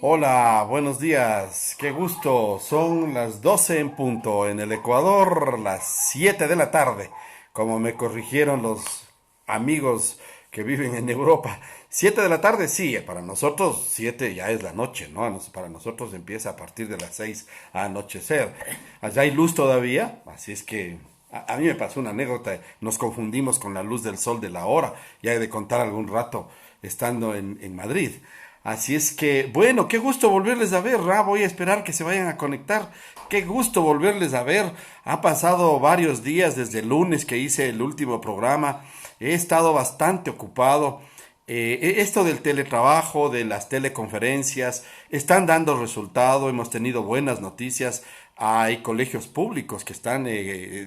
Hola, buenos días, qué gusto. Son las 12 en punto en el Ecuador, las 7 de la tarde, como me corrigieron los amigos que viven en Europa. 7 de la tarde, sí, para nosotros 7 ya es la noche, ¿no? Para nosotros empieza a partir de las 6 a anochecer. Allá hay luz todavía, así es que a mí me pasó una anécdota, nos confundimos con la luz del sol de la hora, ya he de contar algún rato estando en Madrid. Así es que, bueno, qué gusto volverles a ver, voy a esperar que se vayan a conectar. Qué gusto volverles a ver. Ha pasado varios días desde el lunes que hice el último programa. He estado bastante ocupado. Esto del teletrabajo, de las teleconferencias, están dando resultado. Hemos tenido buenas noticias. Hay colegios públicos que están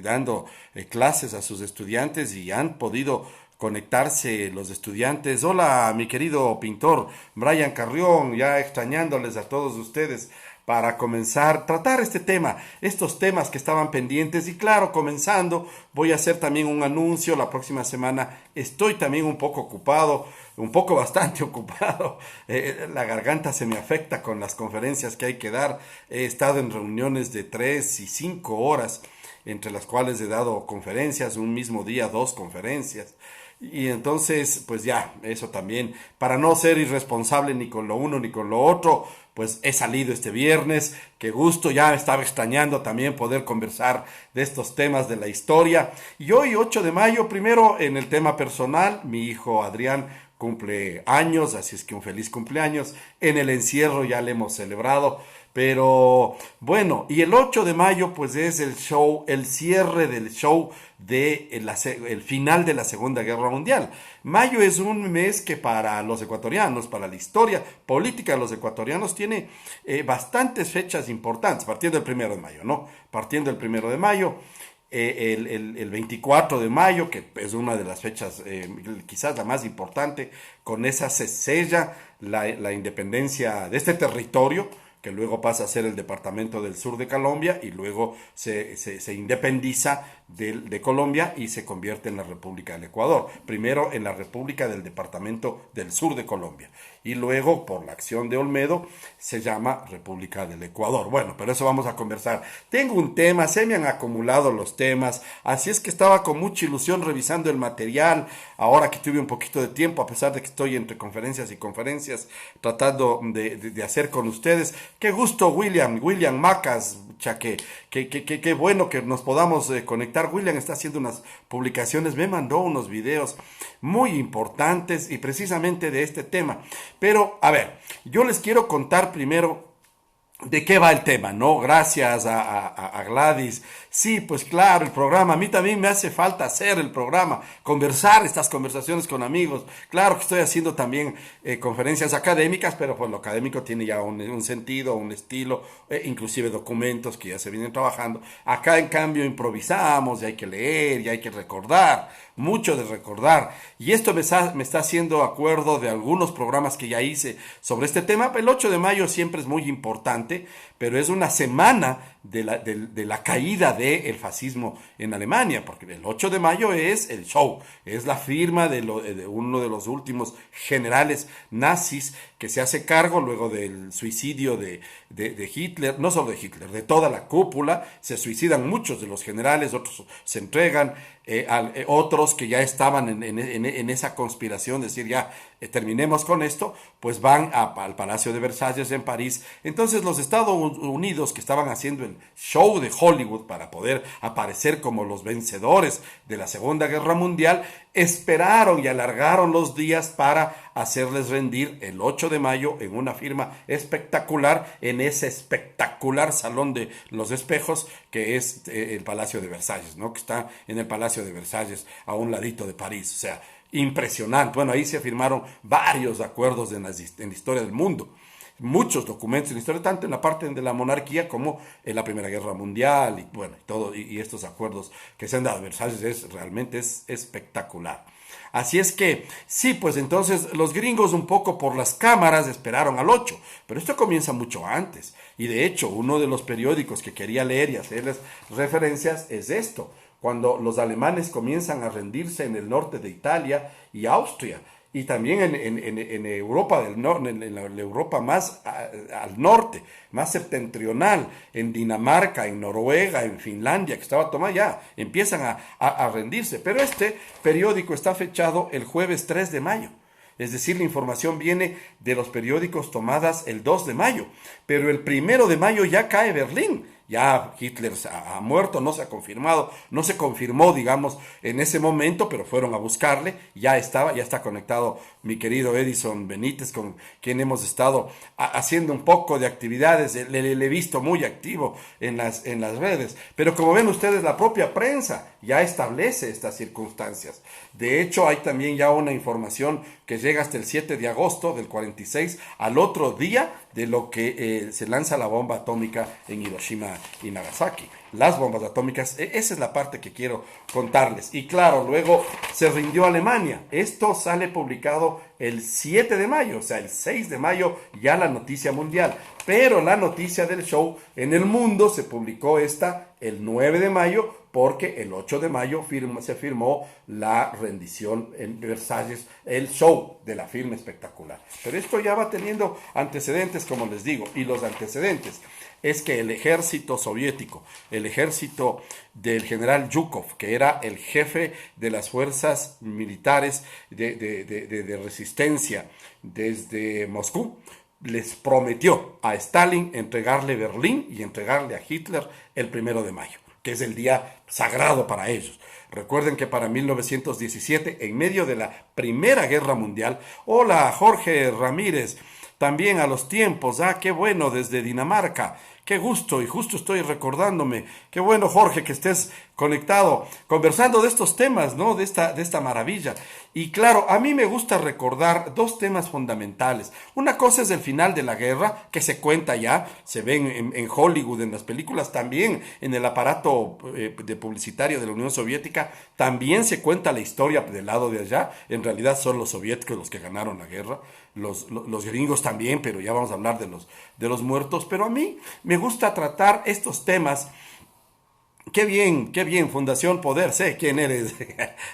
dando clases a sus estudiantes y han podido conectarse los estudiantes. Hola, mi querido pintor Brian Carrión, ya extrañándoles a todos ustedes para comenzar a tratar este tema, estos temas que estaban pendientes. Y claro, comenzando, voy a hacer también un anuncio la próxima semana. Estoy también un poco ocupado, un poco bastante ocupado. La garganta se me afecta con las conferencias que hay que dar. He estado en reuniones de 3 y 5 horas, entre las cuales he dado conferencias, un mismo día 2 conferencias. Y entonces, pues ya, eso también, para no ser irresponsable ni con lo uno ni con lo otro, pues he salido este viernes. Qué gusto, ya me estaba extrañando también poder conversar de estos temas de la historia. Y hoy, 8 de mayo, primero en el tema personal, mi hijo Adrián cumple años, así es que un feliz cumpleaños. En el encierro ya le hemos celebrado. Pero bueno, y el 8 de mayo pues es el show, el cierre del show de el final de la Segunda Guerra Mundial. Mayo es un mes que para los ecuatorianos, para la historia política de los ecuatorianos, tiene bastantes fechas importantes, partiendo del 1 de mayo, ¿no? Partiendo del 1 de mayo. El 24 de mayo, que es una de las fechas, quizás la más importante, con esa se sella la independencia de este territorio, que luego pasa a ser el departamento del sur de Colombia y luego se independiza de Colombia y se convierte en la República del Ecuador. Primero en la República del departamento del sur de Colombia y luego, por la acción de Olmedo, se llama República del Ecuador. Bueno, pero eso vamos a conversar. Tengo un tema, se me han acumulado los temas, así es que estaba con mucha ilusión revisando el material, ahora que tuve un poquito de tiempo, a pesar de que estoy entre conferencias y conferencias, tratando de hacer con ustedes. Qué gusto, William Macas, qué bueno que nos podamos conectar. William está haciendo unas publicaciones, me mandó unos videos muy importantes y precisamente de este tema. Pero, a ver, yo les quiero contar primero de qué va el tema, ¿no? Gracias a Gladys. Sí, pues claro, el programa. A mí también me hace falta hacer el programa, conversar estas conversaciones con amigos. Claro que estoy haciendo también conferencias académicas, pero pues lo académico tiene ya un sentido, un estilo, inclusive documentos que ya se vienen trabajando. Acá, en cambio, improvisamos y hay que leer y hay que recordar, mucho de recordar. Y esto me está haciendo acuerdo de algunos programas que ya hice sobre este tema. El 8 de mayo siempre es muy importante, pero es una semana de la caída del fascismo en Alemania, porque el 8 de mayo es el show, es la firma de uno de los últimos generales nazis que se hace cargo luego del suicidio de Hitler, no solo de Hitler, de toda la cúpula. Se suicidan muchos de los generales, otros se entregan, otros que ya estaban en esa conspiración, decir ya terminemos con esto, pues van al Palacio de Versalles en París. Entonces los Estados Unidos, que estaban haciendo el show de Hollywood para poder aparecer como los vencedores de la Segunda Guerra Mundial, esperaron y alargaron los días para hacerles rendir el 8 de mayo en una firma espectacular en ese espectacular Salón de los Espejos que es el Palacio de Versalles, ¿no? Que está en el Palacio de Versalles a un ladito de París. O sea, impresionante. Bueno, ahí se firmaron varios acuerdos en la historia del mundo, muchos documentos en la historia, tanto en la parte de la monarquía como en la Primera Guerra Mundial y bueno, y estos acuerdos que se han dado. Versalles realmente es espectacular. Así es que, sí, pues entonces los gringos un poco por las cámaras esperaron al 8, pero esto comienza mucho antes. Y de hecho, uno de los periódicos que quería leer y hacerles referencias es esto, cuando los alemanes comienzan a rendirse en el norte de Italia y Austria. y también en Europa del norte, en la Europa más al norte, más septentrional, en Dinamarca, en Noruega, en Finlandia, que estaba tomada ya, empiezan a rendirse. Pero este periódico está fechado el jueves 3 de mayo. Es decir, la información viene de los periódicos tomadas el 2 de mayo, pero el 1 de mayo ya cae Berlín. Ya Hitler ha muerto, no se ha confirmado, no se confirmó, digamos, en ese momento, pero fueron a buscarle, ya está conectado mi querido Edison Benítez, con quien hemos estado haciendo un poco de actividades, le he visto muy activo en las redes, pero como ven ustedes, la propia prensa ya establece estas circunstancias. De hecho, hay también ya una información que llega hasta el 7 de agosto del 46, al otro día de lo que se lanza la bomba atómica en Hiroshima y Nagasaki. Las bombas atómicas, esa es la parte que quiero contarles. Y claro, luego se rindió Alemania. Esto sale publicado el 7 de mayo, o sea, el 6 de mayo ya la noticia mundial. Pero la noticia del show en el mundo se publicó el 9 de mayo, porque el 8 de mayo se firmó la rendición en Versalles, el show de la firma espectacular. Pero esto ya va teniendo antecedentes, como les digo, y los antecedentes es que el ejército soviético, el ejército del general Yukov, que era el jefe de las fuerzas militares de resistencia desde Moscú, les prometió a Stalin entregarle Berlín y entregarle a Hitler el 1 de mayo, que es el día sagrado para ellos. Recuerden que para 1917, en medio de la Primera Guerra Mundial, hola Jorge Ramírez, también a los tiempos, qué bueno, desde Dinamarca, qué gusto, y justo estoy recordándome, qué bueno Jorge que estés conectado, conversando de estos temas, ¿no? De esta maravilla. Y claro, a mí me gusta recordar dos temas fundamentales. Una cosa es el final de la guerra, que se cuenta ya, se ven en Hollywood, en las películas, también en el aparato de publicitario de la Unión Soviética, también se cuenta la historia del lado de allá. En realidad son los soviéticos los que ganaron la guerra, los gringos también, pero ya vamos a hablar de los muertos. Pero a mí me gusta tratar estos temas. Qué bien, Fundación Poder, sé quién eres,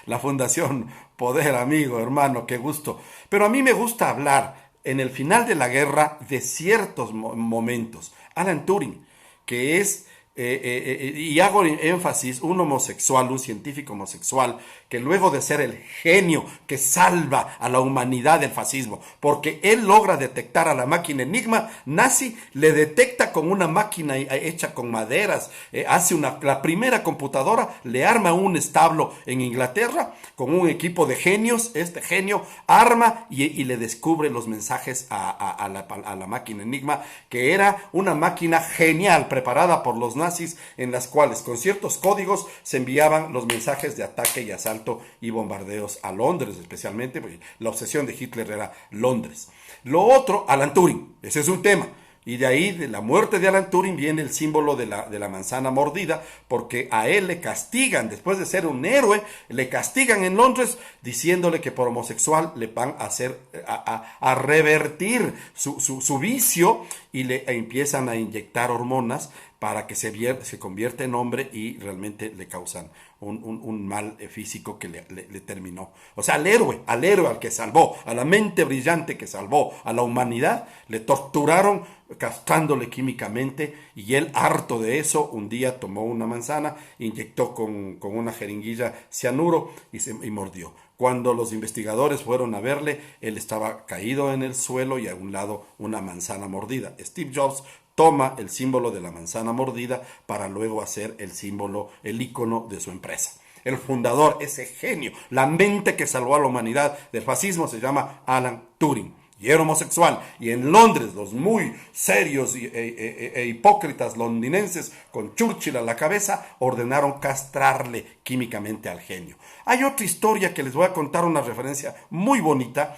la Fundación Poder, amigo, hermano, qué gusto. Pero a mí me gusta hablar en el final de la guerra de ciertos momentos. Alan Turing, que es, y hago énfasis, un homosexual, un científico homosexual, que luego de ser el genio que salva a la humanidad del fascismo, porque él logra detectar a la máquina Enigma nazi, le detecta con una máquina hecha con maderas, hace la primera computadora, le arma un establo en Inglaterra con un equipo de genios, este genio arma y le descubre los mensajes a la máquina Enigma, que era una máquina genial preparada por los nazis, en las cuales con ciertos códigos se enviaban los mensajes de ataque y asalto y bombardeos a Londres, especialmente, porque la obsesión de Hitler era Londres. Lo otro, Alan Turing, ese es un tema. Y de ahí, de la muerte de Alan Turing, viene el símbolo de la manzana mordida, porque a él le castigan, después de ser un héroe, le castigan en Londres, diciéndole que por homosexual le van a revertir su vicio, y le empiezan a inyectar hormonas para que se convierta en hombre, y realmente le causan un mal físico que le terminó. O sea, al héroe al que salvó, a la mente brillante que salvó a la humanidad, le torturaron castrándole químicamente, y él, harto de eso, un día tomó una manzana, inyectó con una jeringuilla cianuro y mordió. Cuando los investigadores fueron a verle, él estaba caído en el suelo y a un lado una manzana mordida. Steve Jobs toma el símbolo de la manzana mordida para luego hacer el símbolo, el ícono de su empresa. El fundador, ese genio, la mente que salvó a la humanidad del fascismo, se llama Alan Turing. Y era homosexual. Y en Londres, los muy serios e hipócritas londinenses, con Churchill a la cabeza, ordenaron castrarle químicamente al genio. Hay otra historia que les voy a contar, una referencia muy bonita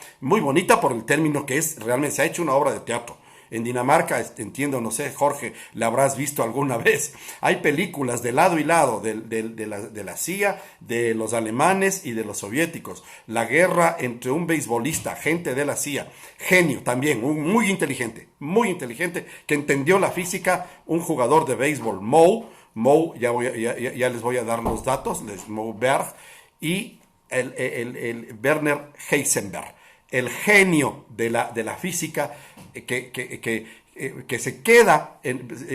por el término que es, realmente se ha hecho una obra de teatro. En Dinamarca, entiendo, no sé, Jorge, la habrás visto alguna vez. Hay películas de lado y lado de la CIA, de los alemanes y de los soviéticos. La guerra entre un beisbolista, agente de la CIA, genio también, muy inteligente, que entendió la física, un jugador de béisbol, Moe, ya les voy a dar los datos, Moe Berg, y el Werner Heisenberg. el genio de la física que se queda,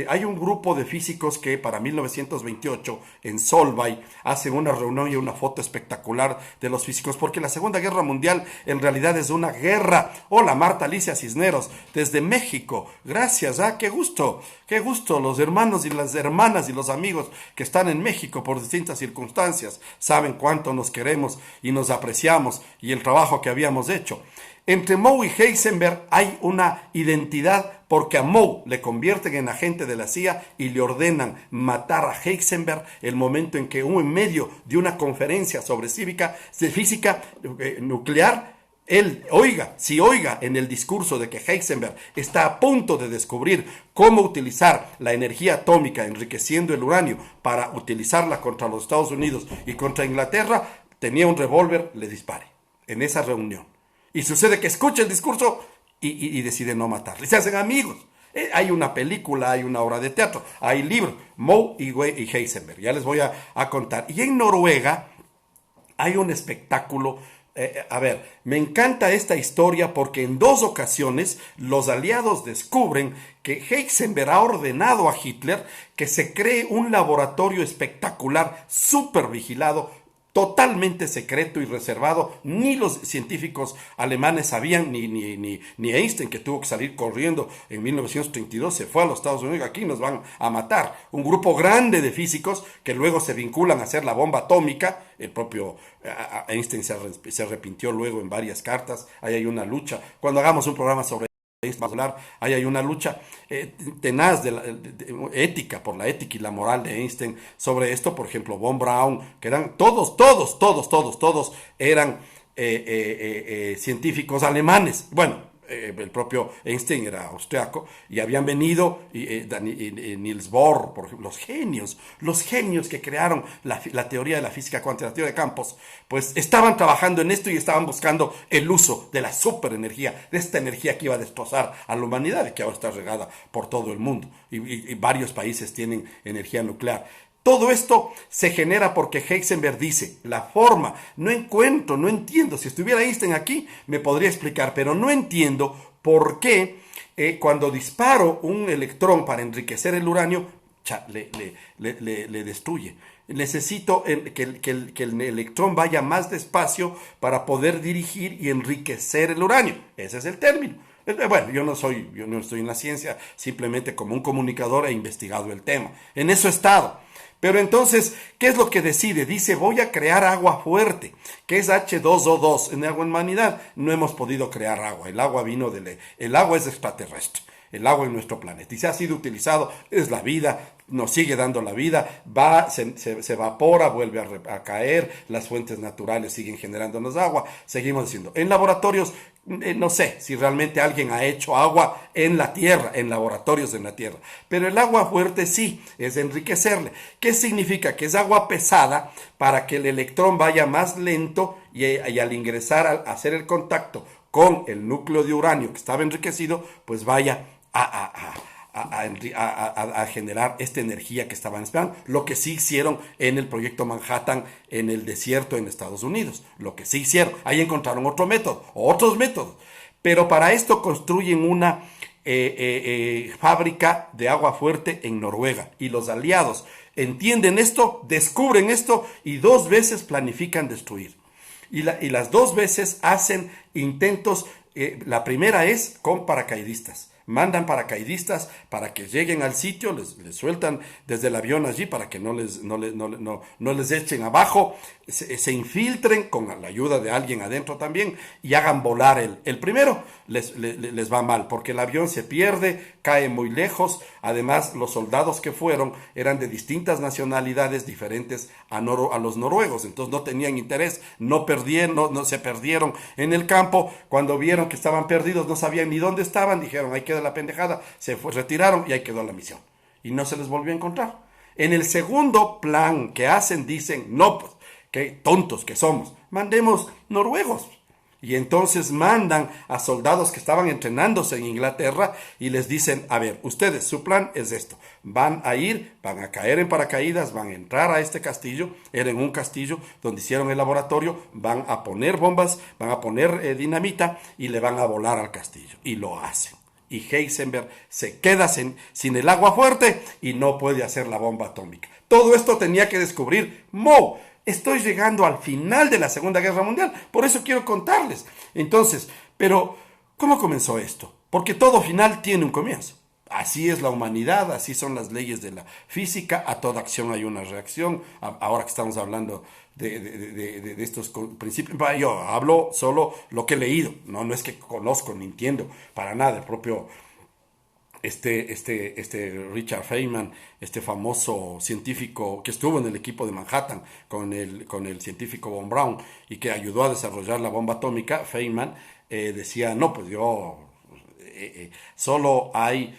hay un grupo de físicos que para 1928 en Solvay hacen una reunión y una foto espectacular de los físicos, porque la Segunda Guerra Mundial en realidad es una guerra. Hola Marta Alicia Cisneros, desde México, gracias, qué gusto, los hermanos y las hermanas y los amigos que están en México por distintas circunstancias, saben cuánto nos queremos y nos apreciamos y el trabajo que habíamos hecho. Entre Moe y Heisenberg hay una identidad porque a Moe le convierten en agente de la CIA y le ordenan matar a Heisenberg el momento en que en medio de una conferencia sobre física nuclear, él oiga en el discurso de que Heisenberg está a punto de descubrir cómo utilizar la energía atómica enriqueciendo el uranio para utilizarla contra los Estados Unidos y contra Inglaterra, tenía un revólver, le dispare en esa reunión. Y sucede que escucha el discurso y decide no matarle. Se hacen amigos. Hay una película, hay una obra de teatro, hay libros, Moe y Heisenberg. Ya les voy a contar. Y en Noruega hay un espectáculo. Me encanta esta historia porque en 2 ocasiones los aliados descubren que Heisenberg ha ordenado a Hitler que se cree un laboratorio espectacular, súper vigilado, totalmente secreto y reservado. Ni los científicos alemanes sabían, ni Einstein, que tuvo que salir corriendo en 1932, se fue a los Estados Unidos, aquí nos van a matar. Un grupo grande de físicos que luego se vinculan a hacer la bomba atómica. El propio Einstein se arrepintió luego en varias cartas. Ahí hay una lucha. Cuando hagamos un programa sobre ahí hay una lucha tenaz ética, por la ética y la moral de Einstein sobre esto. Por ejemplo, von Braun, que eran todos eran científicos alemanes. Bueno, el propio Einstein era austriaco y habían venido Niels Bohr, por ejemplo, los genios que crearon la teoría de la física cuantitativa de campos, pues estaban trabajando en esto y estaban buscando el uso de la superenergía, de esta energía que iba a destrozar a la humanidad y que ahora está regada por todo el mundo y varios países tienen energía nuclear. Todo esto se genera porque Heisenberg dice, la forma, no entiendo, si estuviera Einstein aquí me podría explicar, pero no entiendo por qué cuando disparo un electrón para enriquecer el uranio, le destruye. Necesito que el electrón vaya más despacio para poder dirigir y enriquecer el uranio. Ese es el término. Bueno, yo no estoy en la ciencia, simplemente como un comunicador he investigado el tema. En eso he estado. Pero entonces, ¿qué es lo que decide? Dice, voy a crear agua fuerte, que es H2O2. En la humanidad no hemos podido crear agua. El agua el agua es extraterrestre. El agua en nuestro planeta. Y se ha sido utilizado, es la vida, nos sigue dando la vida, se evapora, vuelve a caer, las fuentes naturales siguen generándonos agua, seguimos diciendo. En laboratorios, no sé si realmente alguien ha hecho agua en la tierra, en laboratorios en la tierra, pero el agua fuerte sí, es enriquecerle. ¿Qué significa? Que es agua pesada para que el electrón vaya más lento y al ingresar, al hacer el contacto con el núcleo de uranio que estaba enriquecido, pues vaya a generar esta energía que estaban esperando. Lo que sí hicieron en el proyecto Manhattan en el desierto en Estados Unidos. Lo que sí hicieron. Ahí encontraron otros métodos. Pero para esto construyen una fábrica de agua fuerte en Noruega. Y los aliados entienden esto, descubren esto y 2 veces planifican destruir. Y las 2 veces hacen intentos. La primera es con paracaidistas. Mandan paracaidistas para que lleguen al sitio, les sueltan desde el avión allí para que no les echen abajo, se infiltren con la ayuda de alguien adentro también y hagan volar el primero. Les va mal porque el avión se pierde, cae muy lejos. Además, los soldados que fueron eran de distintas nacionalidades diferentes a los noruegos, entonces no tenían interés, no se perdieron en el campo. Cuando vieron que estaban perdidos, no sabían ni dónde estaban, dijeron, ahí queda la pendejada, retiraron y ahí quedó la misión. Y no se les volvió a encontrar. En el segundo plan que hacen, dicen, no, pues, qué tontos que somos, mandemos noruegos. Y entonces mandan a soldados que estaban entrenándose en Inglaterra y les dicen, a ver, ustedes, su plan es esto, van a ir, van a caer en paracaídas, van a entrar a este castillo, era en un castillo donde hicieron el laboratorio, van a poner bombas, van a poner dinamita y le van a volar al castillo. Y lo hacen. Y Heisenberg se queda sin el agua fuerte y no puede hacer la bomba atómica. Todo esto tenía que descubrir Moe. Estoy llegando al final de la Segunda Guerra Mundial, por eso quiero contarles. Entonces, pero, ¿cómo comenzó esto? Porque todo final tiene un comienzo. Así es la humanidad, así son las leyes de la física, a toda acción hay una reacción. Ahora que estamos hablando de estos principios, yo hablo solo lo que he leído, no es que conozco ni entiendo para nada. El propio Richard Feynman, este famoso científico que estuvo en el equipo de Manhattan con el científico von Braun y que ayudó a desarrollar la bomba atómica, Feynman decía, no, pues solo hay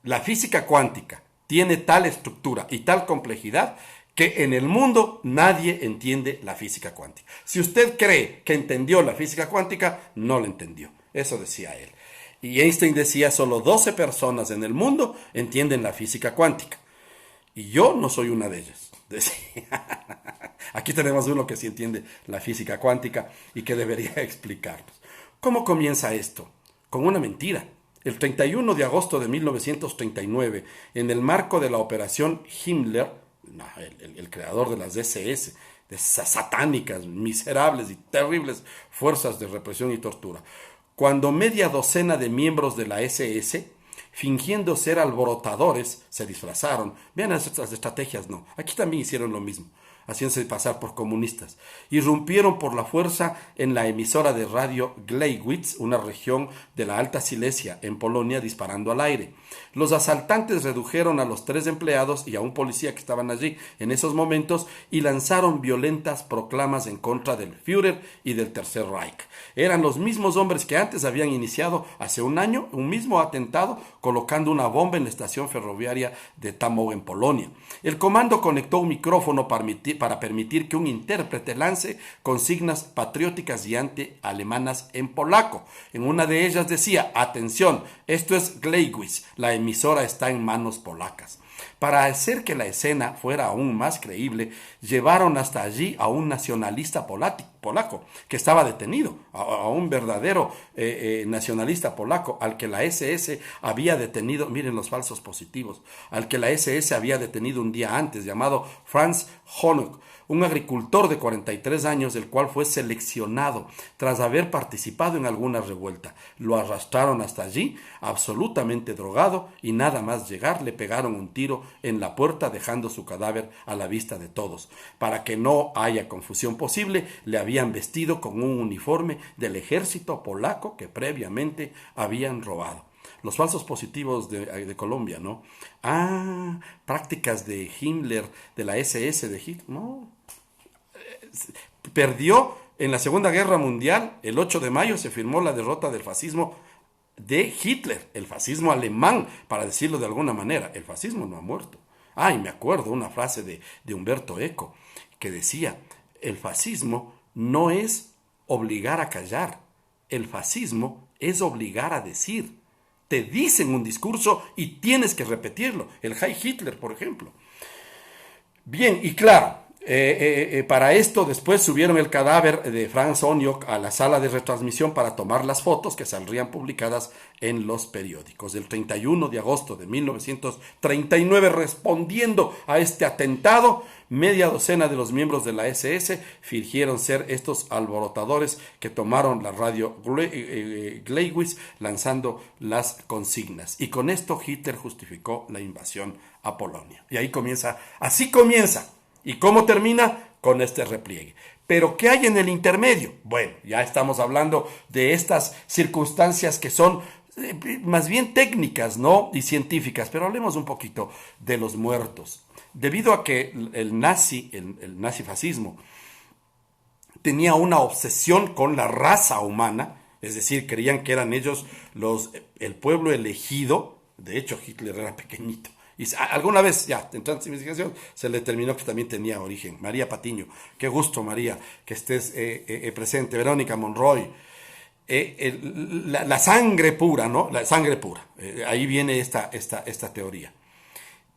la física cuántica tiene tal estructura y tal complejidad que en el mundo nadie entiende la física cuántica. Si usted cree que entendió la física cuántica, no la entendió. Eso decía él. Y Einstein decía, solo 12 personas en el mundo entienden la física cuántica. Y yo no soy una de ellas. Decía. Aquí tenemos uno que sí entiende la física cuántica y que debería explicarnos. ¿Cómo comienza esto? Con una mentira. El 31 de agosto de 1939, en el marco de la operación Himmler, el creador de las SS, de esas satánicas, miserables y terribles fuerzas de represión y tortura, cuando media docena de miembros de la SS, fingiendo ser alborotadores, se disfrazaron. Vean estas estrategias, no. Aquí también hicieron lo mismo, haciéndose pasar por comunistas. Irrumpieron por la fuerza en la emisora de radio Gleiwitz, una región de la Alta Silesia, en Polonia, disparando al aire. Los asaltantes redujeron a los 3 empleados y a un policía que estaban allí en esos momentos y lanzaron violentas proclamas en contra del Führer y del Tercer Reich. Eran los mismos hombres que antes habían iniciado hace un año un mismo atentado colocando una bomba en la estación ferroviaria de Tamow en Polonia. El comando conectó un micrófono para permitir que un intérprete lance consignas patrióticas y anti-alemanas en polaco. En una de ellas decía, atención, esto es Gleiwitz, la emisora está en manos polacas. Para hacer que la escena fuera aún más creíble, llevaron hasta allí a un nacionalista polaco que estaba detenido, a un verdadero nacionalista polaco al que la SS había detenido, miren los falsos positivos, al que la SS había detenido un día antes, llamado Franz Honeck, un agricultor de 43 años, el cual fue seleccionado tras haber participado en alguna revuelta. Lo arrastraron hasta allí, absolutamente drogado, y nada más llegar le pegaron un tiro en la puerta, dejando su cadáver a la vista de todos. Para que no haya confusión posible, le habían vestido con un uniforme del ejército polaco que previamente habían robado. Los falsos positivos de Colombia, ¿no? Prácticas de Himmler, de la SS, de Hitler, no. Perdió en la Segunda Guerra Mundial, el 8 de mayo se firmó la derrota del fascismo de Hitler, el fascismo alemán, para decirlo de alguna manera. El fascismo no ha muerto. Y me acuerdo una frase de Umberto Eco, que decía, el fascismo no es obligar a callar, el fascismo es obligar a decir. Te dicen un discurso y tienes que repetirlo. El Heil Hitler, por ejemplo. Bien, y claro, para esto después subieron el cadáver de Franz Onyok a la sala de retransmisión para tomar las fotos que saldrían publicadas en los periódicos. El 31 de agosto de 1939, respondiendo a este atentado, media docena de los miembros de la SS fingieron ser estos alborotadores que tomaron la radio Gleiwitz lanzando las consignas. Y con esto Hitler justificó la invasión a Polonia. Y ahí comienza, así comienza. ¿Y cómo termina? Con este repliegue. ¿Pero qué hay en el intermedio? Bueno, ya estamos hablando de estas circunstancias que son más bien técnicas, ¿no? Y científicas, pero hablemos un poquito de los muertos. Debido a que el nazifascismo tenía una obsesión con la raza humana, es decir, creían que eran ellos el pueblo elegido. De hecho, Hitler era pequeñito Y alguna vez, ya, en tanta investigación, se le determinó que también tenía origen. María Patiño, qué gusto, María, que estés presente. Verónica Monroy, la sangre pura, ¿no? La sangre pura. Ahí viene esta teoría.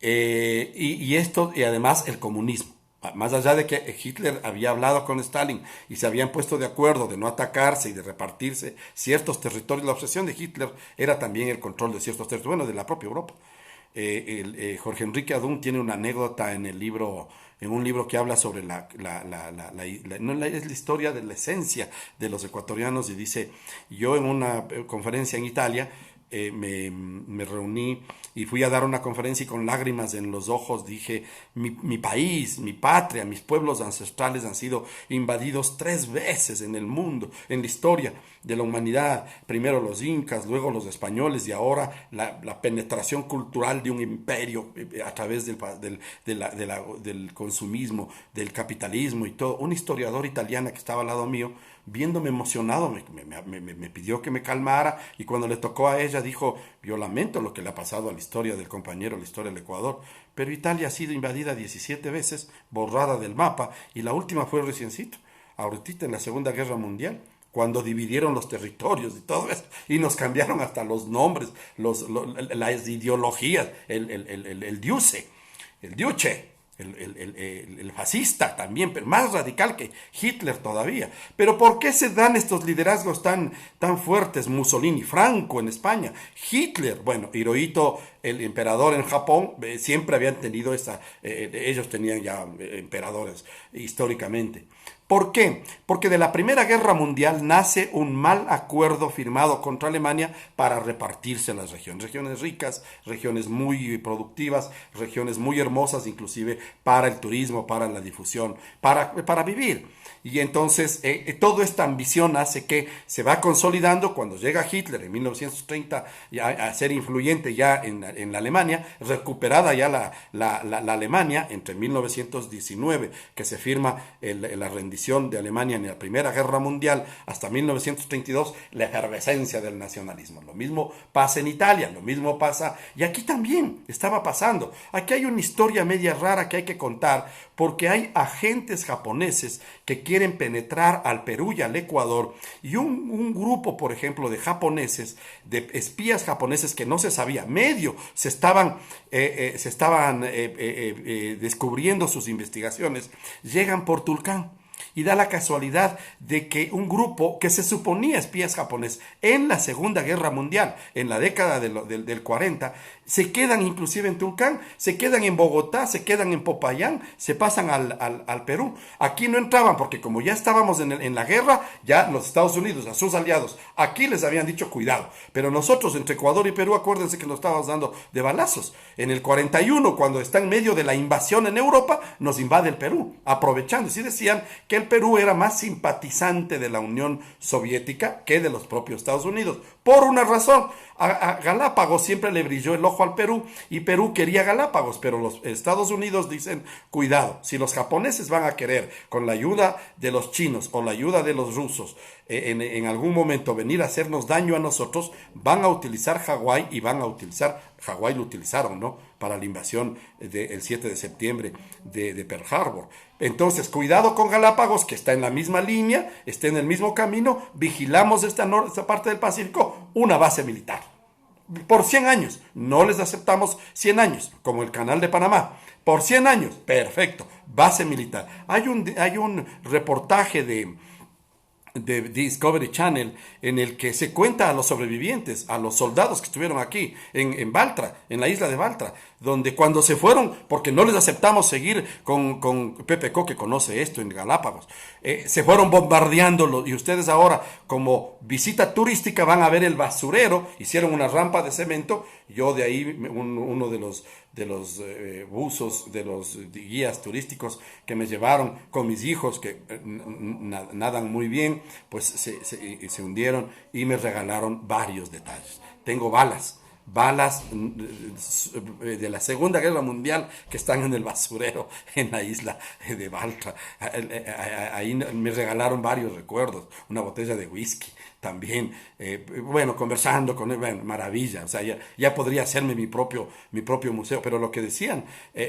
Y además el comunismo. Más allá de que Hitler había hablado con Stalin y se habían puesto de acuerdo de no atacarse y de repartirse ciertos territorios, la obsesión de Hitler era también el control de ciertos territorios, bueno, de la propia Europa. Jorge Enrique Adún tiene una anécdota en un libro que habla sobre es la historia de la esencia de los ecuatorianos y dice, yo en una conferencia en Italia me reuní y fui a dar una conferencia y con lágrimas en los ojos dije, mi país, mi patria, mis pueblos ancestrales han sido invadidos 3 veces en el mundo, en la historia de la humanidad, primero los incas, luego los españoles y ahora la penetración cultural de un imperio a través del consumismo, del capitalismo y todo. Una historiadora italiana que estaba al lado mío, viéndome emocionado, me pidió que me calmara y cuando le tocó a ella dijo, yo lamento lo que le ha pasado a la historia del compañero, a la historia del Ecuador, pero Italia ha sido invadida 17 veces, borrada del mapa y la última fue reciencito, ahorita en la Segunda Guerra Mundial, cuando dividieron los territorios y todo eso, y nos cambiaron hasta los nombres, las ideologías, el Duce, el Duce, el fascista también, pero más radical que Hitler todavía. Pero ¿por qué se dan estos liderazgos tan fuertes? Mussolini, Franco en España, Hitler, bueno, Hirohito, el emperador en Japón, siempre habían tenido ellos tenían ya emperadores históricamente. ¿Por qué? Porque de la Primera Guerra Mundial nace un mal acuerdo firmado contra Alemania para repartirse las regiones ricas, regiones muy productivas, regiones muy hermosas, inclusive para el turismo, para la difusión, para vivir. Y entonces toda esta ambición hace que se va consolidando cuando llega Hitler en 1930 a ser influyente ya en la Alemania, recuperada ya la Alemania entre 1919, que se firma la rendición de Alemania en la Primera Guerra Mundial, hasta 1932, la efervescencia del nacionalismo. Lo mismo pasa en Italia, lo mismo pasa, y aquí también estaba pasando. Aquí hay una historia media rara que hay que contar, porque hay agentes japoneses que quieren penetrar al Perú y al Ecuador, y un grupo, por ejemplo, de japoneses, de espías japoneses que no se sabía, medio se estaban descubriendo sus investigaciones, llegan por Tulcán. Y da la casualidad de que un grupo que se suponía espías japoneses en la Segunda Guerra Mundial, en la década del 40, se quedan inclusive en Tulcán, se quedan en Bogotá, se quedan en Popayán, se pasan al Perú. Aquí no entraban porque como ya estábamos en la guerra, ya los Estados Unidos, a sus aliados, aquí les habían dicho cuidado. Pero nosotros entre Ecuador y Perú, acuérdense que nos estábamos dando de balazos. En el 41, cuando está en medio de la invasión en Europa, nos invade el Perú, aprovechando. Sí decían que el Perú era más simpatizante de la Unión Soviética que de los propios Estados Unidos. Por una razón, a Galápagos siempre le brilló el ojo al Perú y Perú quería Galápagos, pero los Estados Unidos dicen, cuidado, si los japoneses van a querer con la ayuda de los chinos o la ayuda de los rusos en algún momento venir a hacernos daño a nosotros, van a utilizar Hawái y van a utilizar, Hawái lo utilizaron, ¿no? Para la invasión del 7 de septiembre de Pearl Harbor. Entonces, cuidado con Galápagos, que está en la misma línea, está en el mismo camino, vigilamos esta parte del Pacífico, una base militar. Por 100 años, no les aceptamos 100 años, como el Canal de Panamá. Por 100 años, perfecto, base militar. Hay un reportaje de Discovery Channel en el que se cuenta a los sobrevivientes, a los soldados que estuvieron aquí en Baltra, en la isla de Baltra, donde cuando se fueron, porque no les aceptamos seguir con Pepe Co, que conoce esto en Galápagos, se fueron bombardeándolo y ustedes ahora como visita turística van a ver el basurero, hicieron una rampa de cemento, yo de ahí uno de los buzos, de los guías turísticos que me llevaron con mis hijos que nadan muy bien, pues se hundieron y me regalaron varios detalles. Tengo balas de la Segunda Guerra Mundial que están en el basurero en la isla de Baltra. Ahí me regalaron varios recuerdos, una botella de whisky, también, bueno, conversando con él, bueno, maravilla, o sea, ya podría hacerme mi propio museo, pero lo que decían,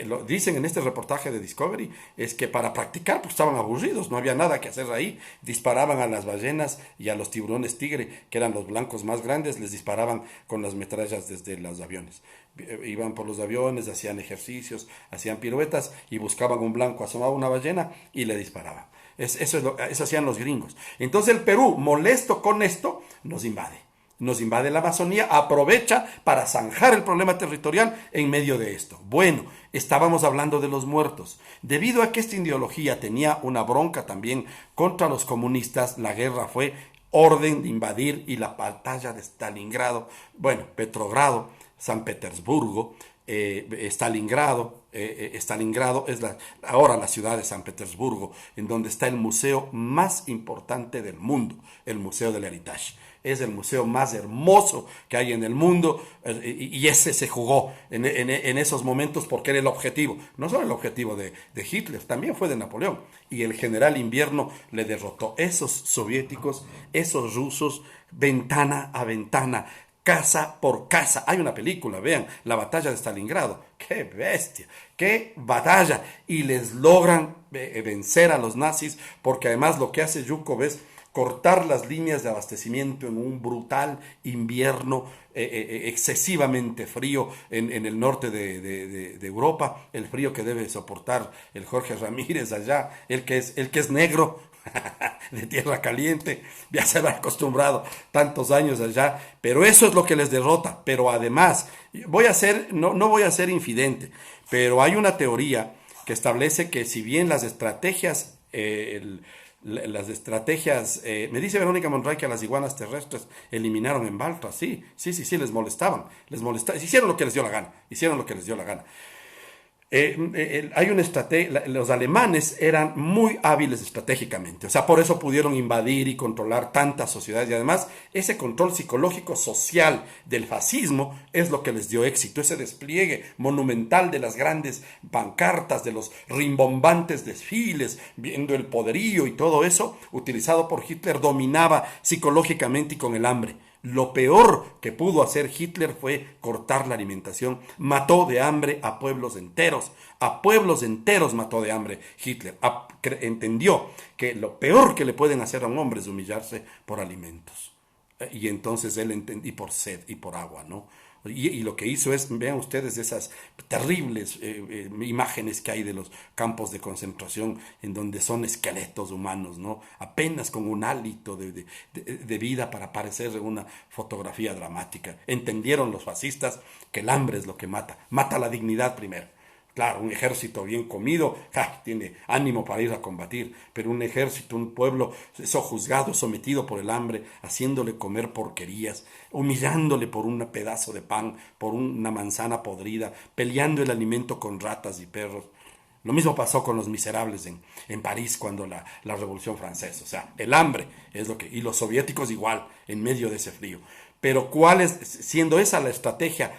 lo dicen en este reportaje de Discovery, es que para practicar, pues estaban aburridos, no había nada que hacer ahí, disparaban a las ballenas y a los tiburones tigre, que eran los blancos más grandes, les disparaban con las metrallas desde los aviones. Iban por los aviones, hacían ejercicios, hacían piruetas y buscaban un blanco, asomaba una ballena y le disparaban. Eso hacían los gringos. Entonces el Perú, molesto con esto, nos invade. Nos invade la Amazonía, aprovecha para zanjar el problema territorial en medio de esto. Bueno, estábamos hablando de los muertos. Debido a que esta ideología tenía una bronca también contra los comunistas, la guerra fue orden de invadir y la batalla de Stalingrado, bueno, Petrogrado, San Petersburgo, Stalingrado. Stalingrado es ahora la ciudad de San Petersburgo, en donde está el museo más importante del mundo, el Museo del Hermitage. Es el museo más hermoso que hay en el mundo, y ese se jugó en esos momentos porque era el objetivo, no solo el objetivo de Hitler, también fue de Napoleón, y el general Invierno le derrotó. Esos soviéticos, esos rusos, ventana a ventana, casa por casa. Hay una película, vean, la batalla de Stalingrado. ¡Qué bestia! ¡Qué batalla! Y les logran vencer a los nazis, porque además lo que hace Yukov es cortar las líneas de abastecimiento en un brutal invierno excesivamente frío en el norte de Europa, el frío que debe soportar el Jorge Ramírez allá, el que es negro, de tierra caliente, ya se va acostumbrado tantos años allá, pero eso es lo que les derrota. Pero además, no voy a ser infidente, pero hay una teoría que establece que si bien las estrategias, me dice Verónica Monroy que a las iguanas terrestres eliminaron en Baltra, sí, les molestaban, hicieron lo que les dio la gana. Los alemanes eran muy hábiles estratégicamente, o sea, por eso pudieron invadir y controlar tantas sociedades, y además ese control psicológico social del fascismo es lo que les dio éxito, ese despliegue monumental de las grandes pancartas, de los rimbombantes desfiles, viendo el poderío y todo eso, utilizado por Hitler, dominaba psicológicamente y con el hambre. Lo peor que pudo hacer Hitler fue cortar la alimentación. Mató de hambre a pueblos enteros mató de hambre Hitler. Entendió que lo peor que le pueden hacer a un hombre es humillarse por alimentos. Y entonces él entendió, y por sed y por agua, ¿no? Y lo que hizo es, vean ustedes esas terribles imágenes que hay de los campos de concentración en donde son esqueletos humanos, ¿no? Apenas con un hálito de vida para parecer una fotografía dramática. Entendieron los fascistas que el hambre es lo que mata la dignidad primero. Claro, un ejército bien comido tiene ánimo para ir a combatir, pero un ejército, un pueblo sojuzgado, sometido por el hambre, haciéndole comer porquerías, humillándole por un pedazo de pan, por una manzana podrida, peleando el alimento con ratas y perros. Lo mismo pasó con los miserables en París cuando la Revolución Francesa. O sea, el hambre es lo que... Y los soviéticos igual, en medio de ese frío. Pero siendo esa la estrategia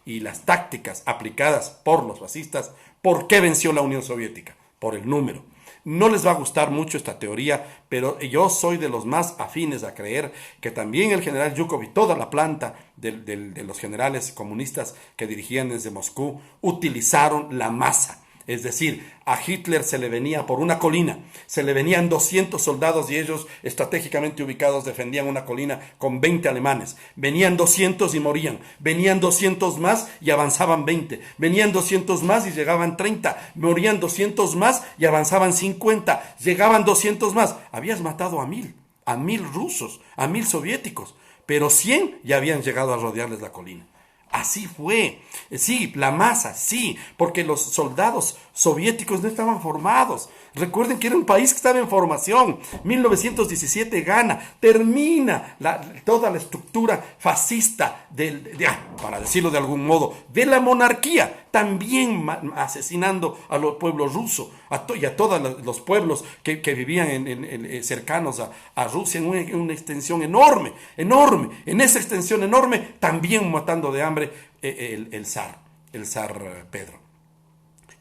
y las tácticas aplicadas por los fascistas, ¿por qué venció la Unión Soviética? Por el número. No les va a gustar mucho esta teoría, pero yo soy de los más afines a creer que también el general Yukov y toda la planta de los generales comunistas que dirigían desde Moscú utilizaron la masa. Es decir, a Hitler se le venía por una colina, se le venían 200 soldados y ellos estratégicamente ubicados defendían una colina con 20 alemanes. Venían 200 y morían, venían 200 más y avanzaban 20, venían 200 más y llegaban 30, morían 200 más y avanzaban 50, llegaban 200 más. Habías matado a 1000 rusos, a 1000 soviéticos, pero 100 ya habían llegado a rodearles la colina. Así fue. Sí, la masa, sí, porque los soldados soviéticos no estaban formados. Recuerden que era un país que estaba en formación. 1917 gana, termina toda la estructura fascista para decirlo de algún modo, de la monarquía, también asesinando a los pueblos rusos y a todos los pueblos que vivían cercanos a Rusia en una extensión enorme. En esa extensión enorme, también matando de hambre el zar Pedro.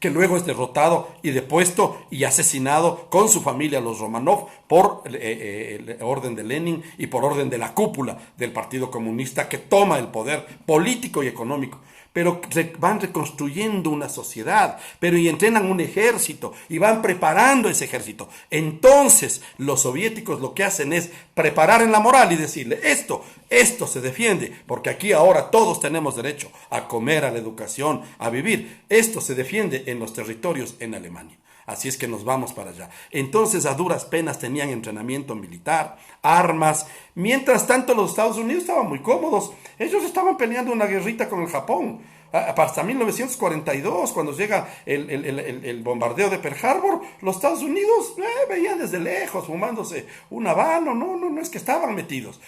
que luego es derrotado y depuesto y asesinado con su familia, los Romanov, por el orden de Lenin y por orden de la cúpula del Partido Comunista, que toma el poder político y económico. Pero van reconstruyendo una sociedad, pero y entrenan un ejército y van preparando ese ejército. Entonces los soviéticos lo que hacen es preparar en la moral y decirle esto se defiende, porque aquí ahora todos tenemos derecho a comer, a la educación, a vivir. Esto se defiende en los territorios en Alemania. Así es que nos vamos para allá. Entonces a duras penas tenían entrenamiento militar, armas. Mientras tanto los Estados Unidos estaban muy cómodos. Ellos estaban peleando una guerrita con el Japón. Hasta 1942, cuando llega el bombardeo de Pearl Harbor, los Estados Unidos veían desde lejos, fumándose un habano. No es que estaban metidos.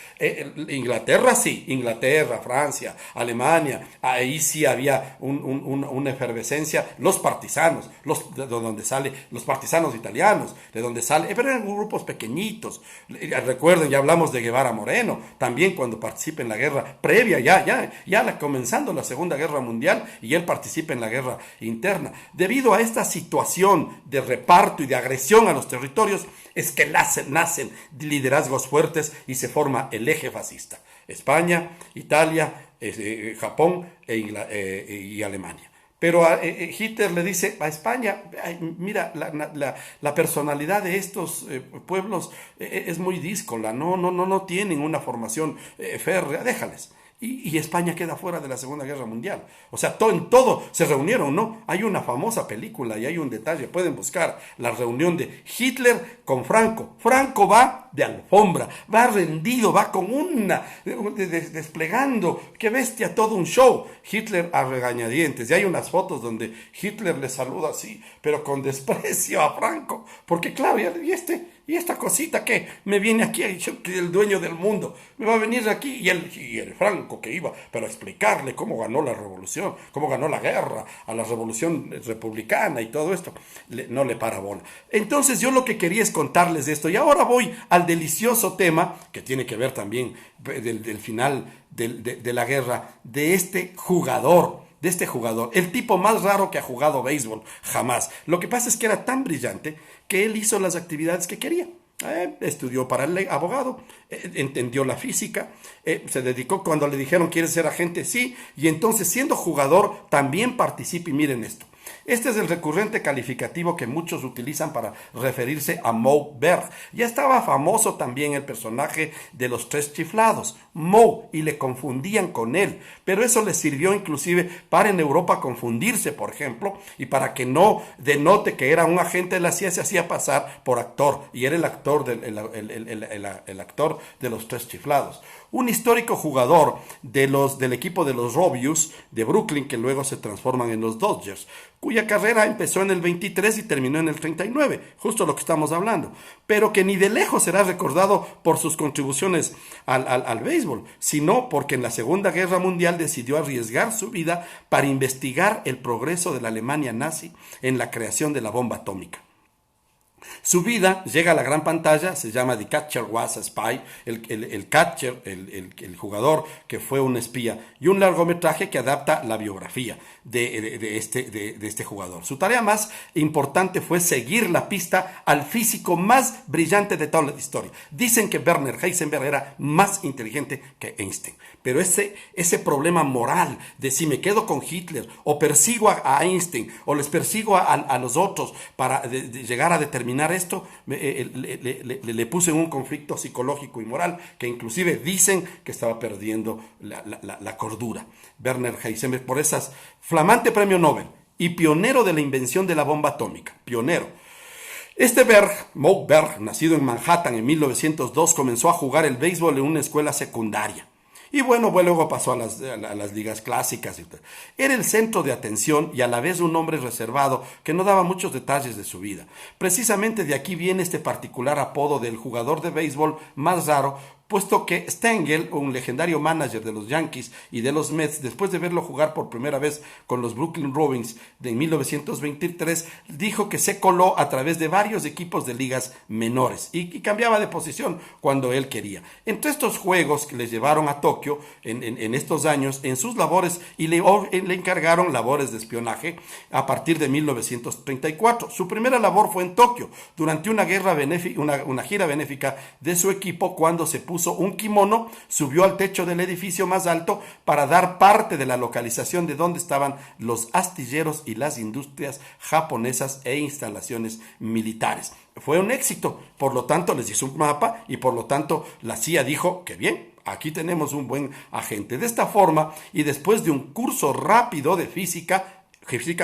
Inglaterra sí, Inglaterra, Francia, Alemania, ahí sí había una efervescencia. Los partisanos, de donde sale, los partisanos italianos, de donde sale, pero eran grupos pequeñitos. Recuerden, ya hablamos de Guevara Moreno, también cuando participa en la guerra previa, comenzando la Segunda Guerra Mundial, y él participa en la guerra interna. Debido a esta situación de reparto y de agresión a los territorios, es que nacen liderazgos fuertes y se forma el eje fascista. España, Italia, Japón y Alemania. Pero Hitler le dice a España, mira, la personalidad de estos pueblos es muy díscola, no tienen una formación férrea, déjales. Y España queda fuera de la Segunda Guerra Mundial. O sea, en todo se reunieron, ¿no? Hay una famosa película y hay un detalle, pueden buscar la reunión de Hitler con Franco. Franco va de alfombra, va rendido, va con desplegando, qué bestia, todo un show. Hitler a regañadientes. Y hay unas fotos donde Hitler le saluda así, pero con desprecio a Franco. Porque claro, ¿y esta cosita que me viene aquí, el dueño del mundo, me va a venir aquí? Y el Franco que iba, pero a explicarle cómo ganó la revolución, cómo ganó la guerra, a la revolución republicana y todo esto, no le para bola. Entonces yo lo que quería es contarles esto, y ahora voy al delicioso tema, que tiene que ver también del final de la guerra, de este jugador, el tipo más raro que ha jugado béisbol jamás. Lo que pasa es que era tan brillante que él hizo las actividades que quería. Estudió para el abogado, entendió la física, se dedicó cuando le dijeron ¿quieres ser agente? Sí, y entonces siendo jugador también participa, y miren esto. Este es el recurrente calificativo que muchos utilizan para referirse a Moe Berg. Ya estaba famoso también el personaje de los tres chiflados, Moe, y le confundían con él. Pero eso le sirvió inclusive para en Europa confundirse, por ejemplo, y para que no denote que era un agente de la CIA, se hacía pasar por actor, y era el actor actor de los tres chiflados. Un histórico jugador del equipo de los Robius de Brooklyn, que luego se transforman en los Dodgers, cuya carrera empezó en el 23 y terminó en el 39, justo lo que estamos hablando, pero que ni de lejos será recordado por sus contribuciones al béisbol, sino porque en la Segunda Guerra Mundial decidió arriesgar su vida para investigar el progreso de la Alemania nazi en la creación de la bomba atómica. Su vida llega a la gran pantalla, se llama The Catcher Was a Spy, el catcher, el jugador que fue un espía, y un largometraje que adapta la biografía de este jugador. Su tarea más importante fue seguir la pista al físico más brillante de toda la historia. Dicen que Werner Heisenberg era más inteligente que Einstein, pero ese problema moral de si me quedo con Hitler o persigo a Einstein o les persigo a los otros para llegar a determinar esto, le puso en un conflicto psicológico y moral que inclusive dicen que estaba perdiendo la cordura. Werner Heisenberg, por esas flamante premio Nobel y pionero de la invención de la bomba atómica, pionero. Este Moe Berg, nacido en Manhattan en 1902, comenzó a jugar el béisbol en una escuela secundaria. Y bueno, luego pasó a las ligas clásicas. Era el centro de atención y a la vez un hombre reservado que no daba muchos detalles de su vida. Precisamente de aquí viene este particular apodo del jugador de béisbol más raro, puesto que Stengel, un legendario manager de los Yankees y de los Mets, después de verlo jugar por primera vez con los Brooklyn Rovers de 1923, dijo que se coló a través de varios equipos de ligas menores y cambiaba de posición cuando él quería. Entre estos juegos que les llevaron a Tokio en estos años, en sus labores, y le encargaron labores de espionaje a partir de 1934. Su primera labor fue en Tokio, durante una gira benéfica de su equipo, cuando se puso un kimono, subió al techo del edificio más alto para dar parte de la localización de donde estaban los astilleros y las industrias japonesas e instalaciones militares. Fue un éxito, por lo tanto les hizo un mapa y por lo tanto la CIA dijo que bien, aquí tenemos un buen agente. De esta forma, y después de un curso rápido de física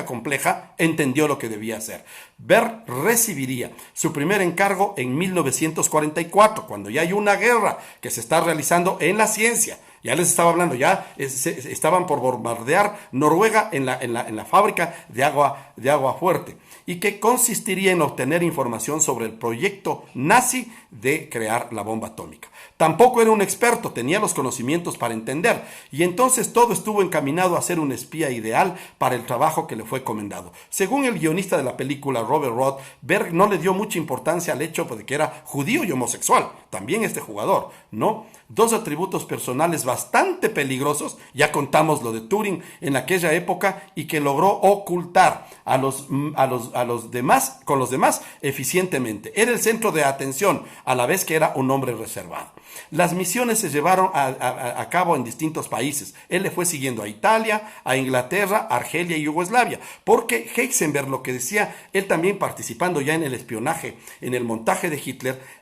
compleja, entendió lo que debía hacer. Berg recibiría su primer encargo en 1944, cuando ya hay una guerra que se está realizando en la ciencia. Ya les estaba hablando, estaban por bombardear Noruega en la fábrica de agua fuerte, y que consistiría en obtener información sobre el proyecto nazi de crear la bomba atómica. Tampoco era un experto, tenía los conocimientos para entender, y entonces todo estuvo encaminado a ser un espía ideal para el trabajo que le fue encomendado. Según el guionista de la película, Robert Roth, Berg no le dio mucha importancia al hecho de que era judío y homosexual, también este jugador, ¿no? Dos atributos personales bastante peligrosos, ya contamos lo de Turing en aquella época, y que logró ocultar a los demás, con los demás eficientemente. Era el centro de atención, a la vez que era un hombre reservado. Las misiones se llevaron a cabo en distintos países. Él le fue siguiendo a Italia, a Inglaterra, Argelia y Yugoslavia, porque Heisenberg, lo que decía, él también participando ya en el espionaje, en el montaje de Hitler,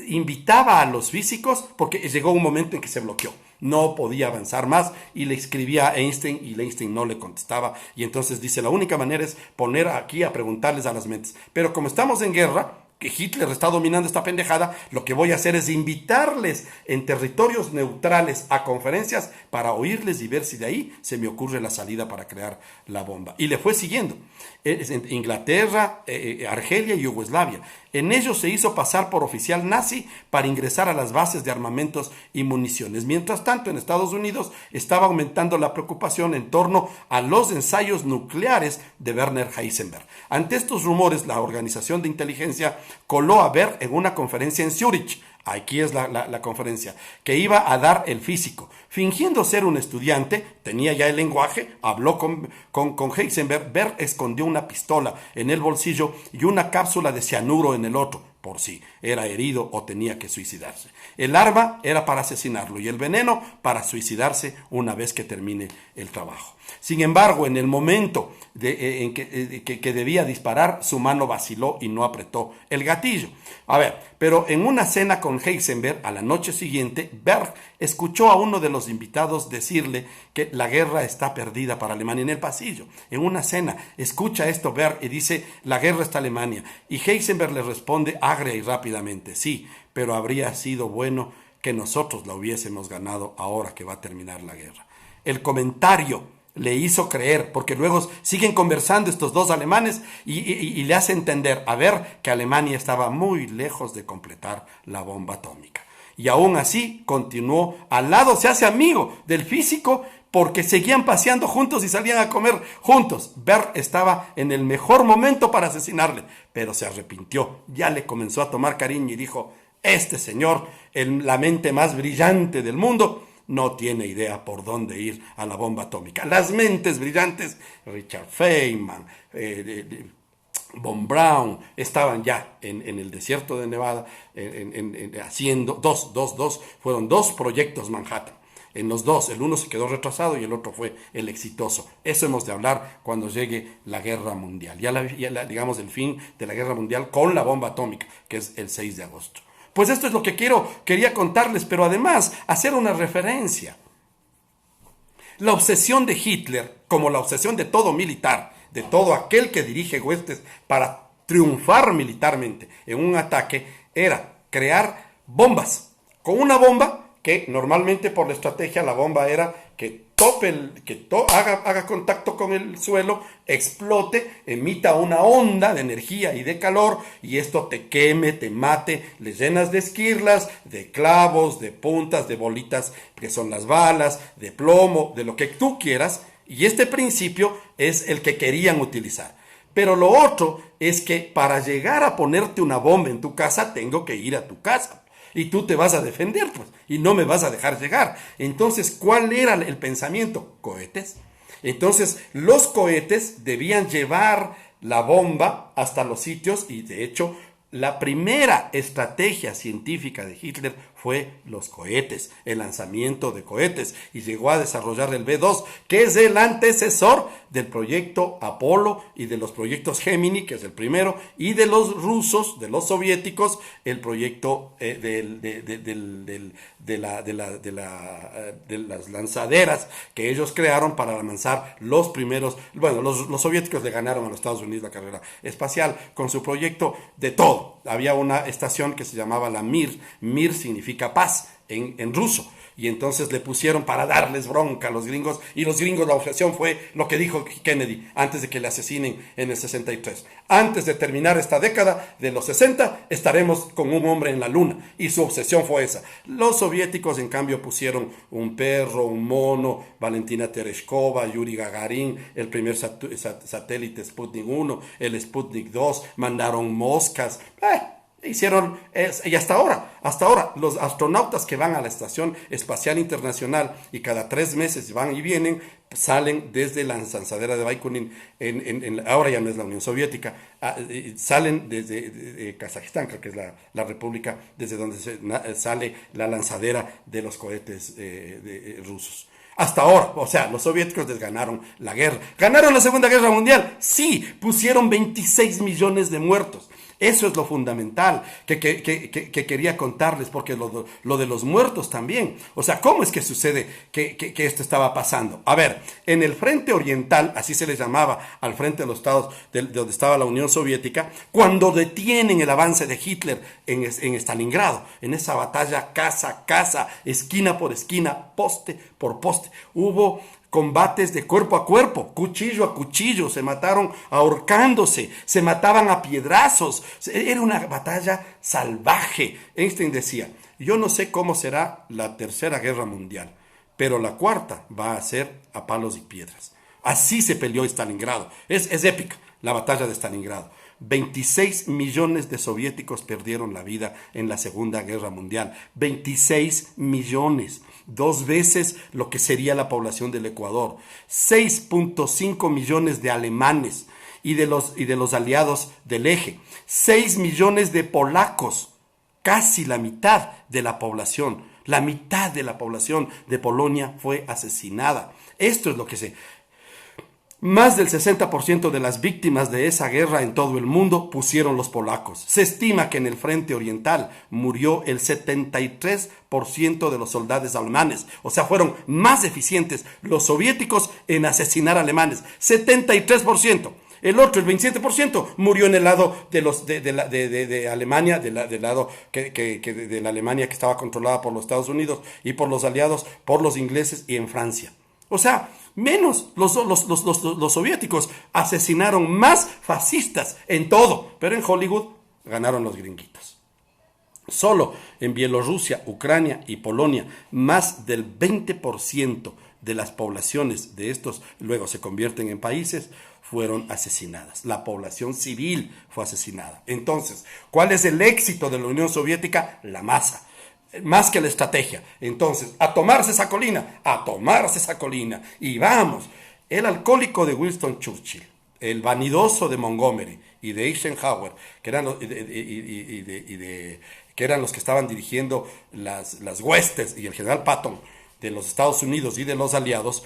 invitaba a los físicos, porque llegó un momento en que se bloqueó, no podía avanzar más, y le escribía a Einstein y Einstein no le contestaba, y entonces dice, la única manera es poner aquí a preguntarles a las mentes, pero como estamos en guerra, que Hitler está dominando esta pendejada, lo que voy a hacer es invitarles en territorios neutrales a conferencias para oírles y ver si de ahí se me ocurre la salida para crear la bomba. Y le fue siguiendo. Inglaterra, Argelia y Yugoslavia. En ellos se hizo pasar por oficial nazi para ingresar a las bases de armamentos y municiones. Mientras tanto, en Estados Unidos estaba aumentando la preocupación en torno a los ensayos nucleares de Werner Heisenberg. Ante estos rumores, la Organización de Inteligencia coló a Berg en una conferencia en Zúrich. Aquí es la conferencia que iba a dar el físico. Fingiendo ser un estudiante, tenía ya el lenguaje, habló con Heisenberg. Berg escondió una pistola en el bolsillo y una cápsula de cianuro en el otro, por si era herido o tenía que suicidarse. El arma era para asesinarlo y el veneno para suicidarse una vez que termine el trabajo. Sin embargo, en el momento en que debía disparar, su mano vaciló y no apretó el gatillo. Pero en una cena con Heisenberg, a la noche siguiente, Berg escuchó a uno de los invitados decirle que la guerra está perdida para Alemania en el pasillo. En una cena, escucha esto Berg y dice, la guerra está Alemania. Y Heisenberg le responde agria y rápidamente, sí, pero habría sido bueno que nosotros la hubiésemos ganado ahora que va a terminar la guerra. El comentario le hizo creer, porque luego siguen conversando estos dos alemanes y le hace entender a ver que Alemania estaba muy lejos de completar la bomba atómica. Y aún así continuó al lado, se hace amigo del físico porque seguían paseando juntos y salían a comer juntos. Berg estaba en el mejor momento para asesinarle, pero se arrepintió, ya le comenzó a tomar cariño y dijo, este señor, la mente más brillante del mundo, no tiene idea por dónde ir a la bomba atómica. Las mentes brillantes, Richard Feynman, von Braun, estaban ya en el desierto de Nevada haciendo fueron dos proyectos Manhattan. En los dos, el uno se quedó retrasado y el otro fue el exitoso. Eso hemos de hablar cuando llegue la guerra mundial. Digamos el fin de la guerra mundial con la bomba atómica, que es el 6 de agosto. Pues esto es lo que quería contarles, pero además hacer una referencia. La obsesión de Hitler, como la obsesión de todo militar, de todo aquel que dirige huestes para triunfar militarmente en un ataque, era crear bombas. Con una bomba que normalmente por la estrategia la bomba era que haga contacto con el suelo, explote, emita una onda de energía y de calor, y esto te queme, te mate, le llenas de esquirlas, de clavos, de puntas, de bolitas que son las balas, de plomo, de lo que tú quieras, y este principio es el que querían utilizar. Pero lo otro es que para llegar a ponerte una bomba en tu casa, tengo que ir a tu casa. Y tú te vas a defender, pues, y no me vas a dejar llegar. Entonces, ¿cuál era el pensamiento? Cohetes. Entonces, los cohetes debían llevar la bomba hasta los sitios, y de hecho, la primera estrategia científica de Hitler fue los cohetes, el lanzamiento de cohetes, y llegó a desarrollar el B-2, que es el antecesor del proyecto Apolo y de los proyectos Gemini, que es el primero, y de los rusos, de los soviéticos, el proyecto de las lanzaderas que ellos crearon para lanzar los primeros. Bueno, los soviéticos le ganaron a los Estados Unidos la carrera espacial con su proyecto de todo. Había una estación que se llamaba la Mir. Mir significa paz en ruso. Y entonces le pusieron para darles bronca a los gringos, y los gringos, la objeción fue lo que dijo Kennedy antes de que le asesinen en el 63. Antes de terminar esta década de los 60, estaremos con un hombre en la luna, y su obsesión fue esa. Los soviéticos, en cambio, pusieron un perro, un mono, Valentina Tereshkova, Yuri Gagarin, el primer satélite Sputnik 1, el Sputnik 2, mandaron moscas. Hicieron, y hasta ahora, los astronautas que van a la Estación Espacial Internacional y cada 3 meses van y vienen, salen desde la lanzadera de Baikonur, ahora ya no es la Unión Soviética, salen desde Kazajistán, creo que es la república desde donde sale la lanzadera de los cohetes rusos. Hasta ahora, o sea, los soviéticos les ganaron la guerra. ¿Ganaron la Segunda Guerra Mundial? Sí, pusieron 26 millones de muertos. Eso es lo fundamental que quería contarles, porque lo de los muertos también. O sea, ¿cómo es que sucede que esto estaba pasando? A ver, en el frente oriental, así se les llamaba al frente de los estados de donde estaba la Unión Soviética, cuando detienen el avance de Hitler en Stalingrado, en esa batalla casa a casa, esquina por esquina, poste por poste, hubo combates de cuerpo a cuerpo, cuchillo a cuchillo, se mataron ahorcándose, se mataban a piedrazos, era una batalla salvaje. Einstein decía, yo no sé cómo será la Tercera Guerra Mundial, pero la cuarta va a ser a palos y piedras. Así se peleó Stalingrado, es épica la batalla de Stalingrado. 26 millones de soviéticos perdieron la vida en la Segunda Guerra Mundial. 26 millones. 2 veces lo que sería la población del Ecuador. 6.5 millones de alemanes y de los aliados del eje. 6 millones de polacos. Casi la mitad de la población. La mitad de la población de Polonia fue asesinada. Esto es lo que se... Más del 60% de las víctimas de esa guerra en todo el mundo pusieron los polacos. Se estima que en el frente oriental murió el 73% de los soldados alemanes. O sea, fueron más eficientes los soviéticos en asesinar alemanes. 73%. El otro, el 27%, murió en el lado de Alemania, del lado de la Alemania que estaba controlada por los Estados Unidos y por los aliados, por los ingleses y en Francia. O sea, menos los soviéticos asesinaron más fascistas en todo, pero en Hollywood ganaron los gringuitos. Solo en Bielorrusia, Ucrania y Polonia, más del 20% de las poblaciones de estos luego se convierten en países, fueron asesinadas. La población civil fue asesinada. Entonces, ¿cuál es el éxito de la Unión Soviética? La masa. Más que la estrategia. Entonces, a tomarse esa colina, y vamos. El alcohólico de Winston Churchill, el vanidoso de Montgomery y de Eisenhower, que eran los que estaban dirigiendo las huestes, y el general Patton de los Estados Unidos y de los aliados,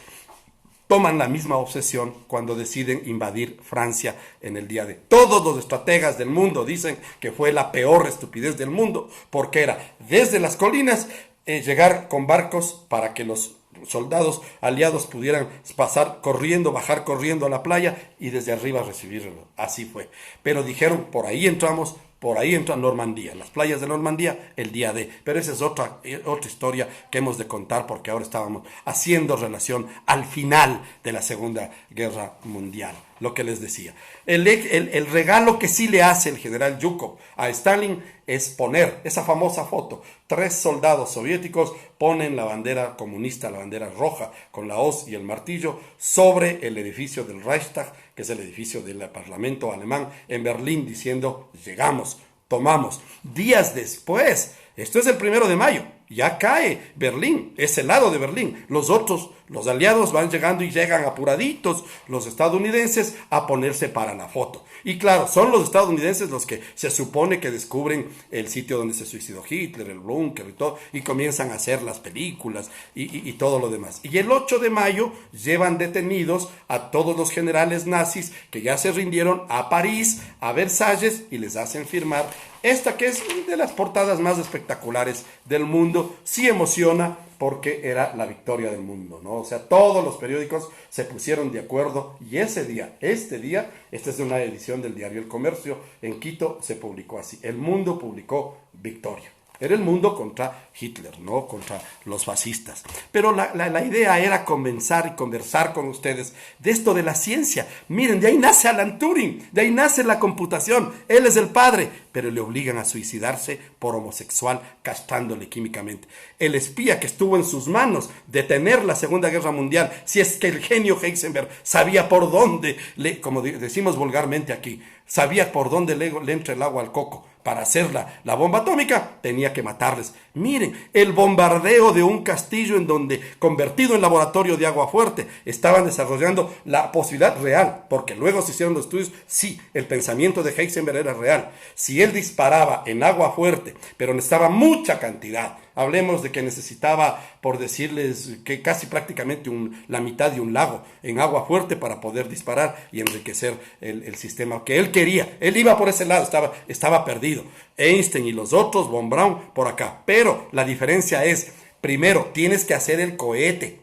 toman la misma obsesión cuando deciden invadir Francia en el día de... Todos los estrategas del mundo dicen que fue la peor estupidez del mundo, porque era desde las colinas llegar con barcos para que los soldados aliados pudieran bajar corriendo a la playa y desde arriba recibirlo. Así fue. Pero dijeron, por ahí entramos, Por ahí entra Normandía, las playas de Normandía, el día D. Pero esa es otra historia que hemos de contar porque ahora estábamos haciendo relación al final de la Segunda Guerra Mundial. Lo que les decía. El regalo que sí le hace el general Yukov a Stalin es poner esa famosa foto. 3 soldados soviéticos ponen la bandera comunista, la bandera roja, con la hoz y el martillo, sobre el edificio del Reichstag, que es el edificio del Parlamento alemán en Berlín, diciendo, llegamos, tomamos. Días después, esto es el 1 de mayo, ya cae Berlín, ese lado de Berlín. Los otros, los aliados van llegando y llegan apuraditos, los estadounidenses, a ponerse para la foto. Y claro, son los estadounidenses los que se supone que descubren el sitio donde se suicidó Hitler, el búnker y todo, y comienzan a hacer las películas y todo lo demás. Y el 8 de mayo llevan detenidos a todos los generales nazis que ya se rindieron a París, a Versalles, y les hacen firmar esta que es de las portadas más espectaculares del mundo. Sí emociona porque era la victoria del mundo, ¿no? O sea, todos los periódicos se pusieron de acuerdo y ese día, esta es de una edición del diario El Comercio, en Quito se publicó así. El Mundo publicó victoria. Era el mundo contra Hitler, ¿no? Contra los fascistas. Pero la idea era comenzar y conversar con ustedes de esto de la ciencia. Miren, de ahí nace Alan Turing, de ahí nace la computación. Él es el padre, pero le obligan a suicidarse por homosexual, castrándole químicamente. El espía que estuvo en sus manos detener la Segunda Guerra Mundial, si es que el genio Heisenberg sabía por dónde, como decimos vulgarmente aquí, sabía por dónde le entra el agua al coco para hacer la bomba atómica, tenía que matarles. Miren, el bombardeo de un castillo en donde, convertido en laboratorio de agua fuerte, estaban desarrollando la posibilidad real, porque luego se hicieron los estudios, sí, el pensamiento de Heisenberg era real. Si él disparaba en agua fuerte, pero necesitaba mucha cantidad, hablemos de que necesitaba, por decirles, que casi prácticamente la mitad de un lago en agua fuerte para poder disparar y enriquecer el sistema que él quería. Él iba por ese lado, estaba perdido. Einstein y los otros, von Braun, por acá. Pero la diferencia es, primero, tienes que hacer el cohete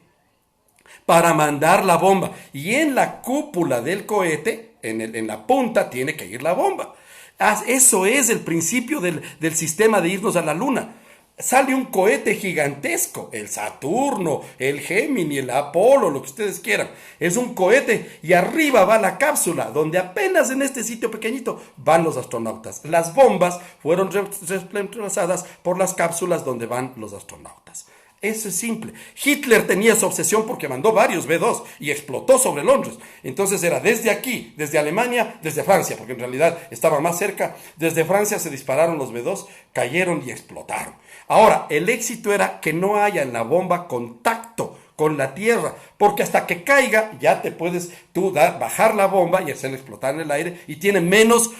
para mandar la bomba. Y en la cúpula del cohete, en la punta, tiene que ir la bomba. Eso es el principio del sistema de irnos a la luna. Sale un cohete gigantesco, el Saturno, el Gemini, el Apolo, lo que ustedes quieran. Es un cohete y arriba va la cápsula, donde apenas en este sitio pequeñito van los astronautas. Las bombas fueron reemplazadas por las cápsulas donde van los astronautas. Eso es simple. Hitler tenía esa obsesión porque mandó varios B-2 y explotó sobre Londres. Entonces era desde aquí, desde Alemania, desde Francia, porque en realidad estaba más cerca. Desde Francia se dispararon los B-2, cayeron y explotaron. Ahora, el éxito era que no haya en la bomba contacto con la tierra, porque hasta que caiga ya te puedes bajar la bomba y hacerla explotar en el aire y tiene menos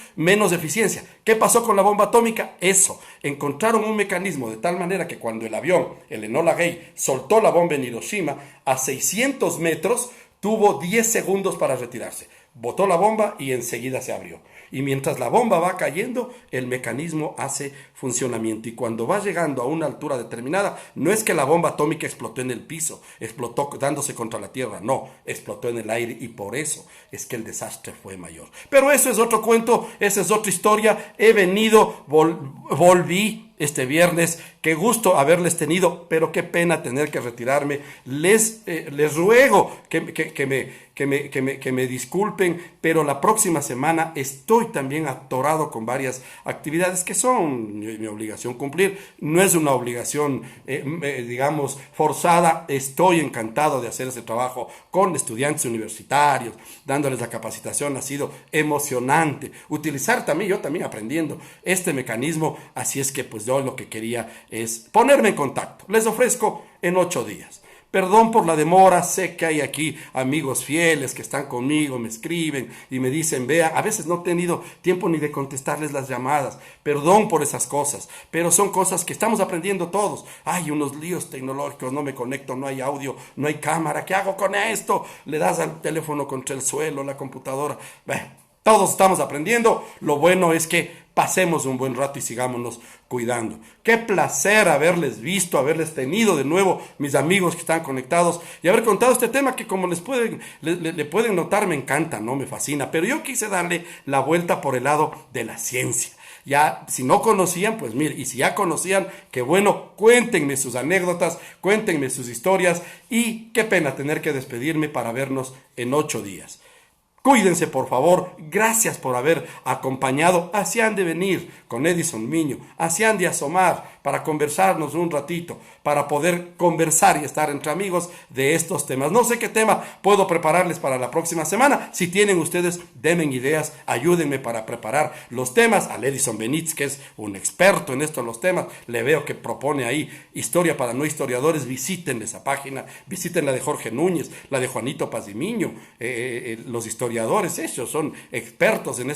eficiencia. ¿Qué pasó con la bomba atómica? Eso, encontraron un mecanismo de tal manera que cuando el avión, el Enola Gay, soltó la bomba en Hiroshima, a 600 metros tuvo 10 segundos para retirarse. Botó la bomba y enseguida se abrió. Y mientras la bomba va cayendo, el mecanismo hace funcionamiento. Y cuando va llegando a una altura determinada, no es que la bomba atómica explotó en el piso, explotó dándose contra la tierra, no, explotó en el aire y por eso es que el desastre fue mayor. Pero eso es otro cuento, esa es otra historia. He venido, volví este viernes, qué gusto haberles tenido, pero qué pena tener que retirarme. Les ruego que me disculpen, pero la próxima semana estoy también atorado con varias actividades que son mi obligación cumplir. No es una obligación, digamos, forzada. Estoy encantado de hacer ese trabajo con estudiantes universitarios, dándoles la capacitación. Ha sido emocionante utilizar también, yo también aprendiendo este mecanismo, así es que pues yo lo que quería es ponerme en contacto. Les ofrezco en 8 días. Perdón por la demora, sé que hay aquí amigos fieles que están conmigo, me escriben y me dicen, vea, a veces no he tenido tiempo ni de contestarles las llamadas, perdón por esas cosas, pero son cosas que estamos aprendiendo todos. Hay unos líos tecnológicos, no me conecto, no hay audio, no hay cámara, ¿qué hago con esto? Le das al teléfono contra el suelo, la computadora, todos estamos aprendiendo. Lo bueno es que pasemos un buen rato y sigámonos cuidando. Qué placer haberles visto, haberles tenido de nuevo, mis amigos que están conectados, y haber contado este tema que, como le pueden notar, me encanta, ¿no? Me fascina. Pero yo quise darle la vuelta por el lado de la ciencia. Ya, si no conocían, pues mire, y si ya conocían, qué bueno, cuéntenme sus anécdotas, cuéntenme sus historias, y qué pena tener que despedirme para vernos en 8 días. Cuídense, por favor. Gracias por haber acompañado. Así han de venir con Edison Miño. Así han de asomar para conversarnos un ratito, para poder conversar y estar entre amigos de estos temas. No sé qué tema puedo prepararles para la próxima semana. Si tienen ustedes, denme ideas, ayúdenme para preparar los temas. Al Edison Benítez, que es un experto en estos los temas, le veo que propone ahí Historia para no historiadores. Visiten esa página, visiten la de Jorge Núñez, la de Juanito Pazimiño, los historiadores. Ellos son expertos en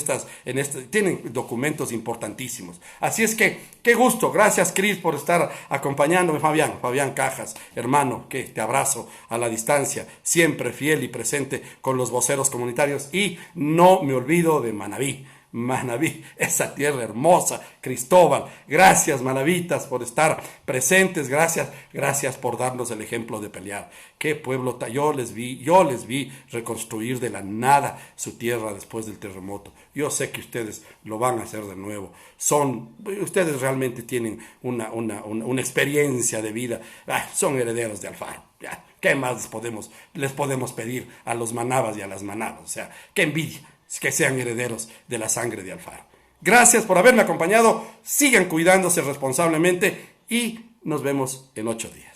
tienen documentos importantísimos. Así es que, qué gusto. Gracias, Cris, por estar acompañándome. Fabián Cajas, hermano, que te abrazo a la distancia, siempre fiel y presente con los voceros comunitarios. Y no me olvido de Manabí, esa tierra hermosa, Cristóbal. Gracias, manavitas, por estar presentes. Gracias por darnos el ejemplo de pelear. Qué pueblo, yo les vi reconstruir de la nada su tierra después del terremoto. Yo sé que ustedes lo van a hacer de nuevo. Ustedes realmente tienen una experiencia de vida. Son herederos de Alfaro. ¿Qué más les podemos pedir a los manabas y a las manabas? O sea, qué envidia que sean herederos de la sangre de Alfaro. Gracias por haberme acompañado. Sigan cuidándose responsablemente y nos vemos en 8 días.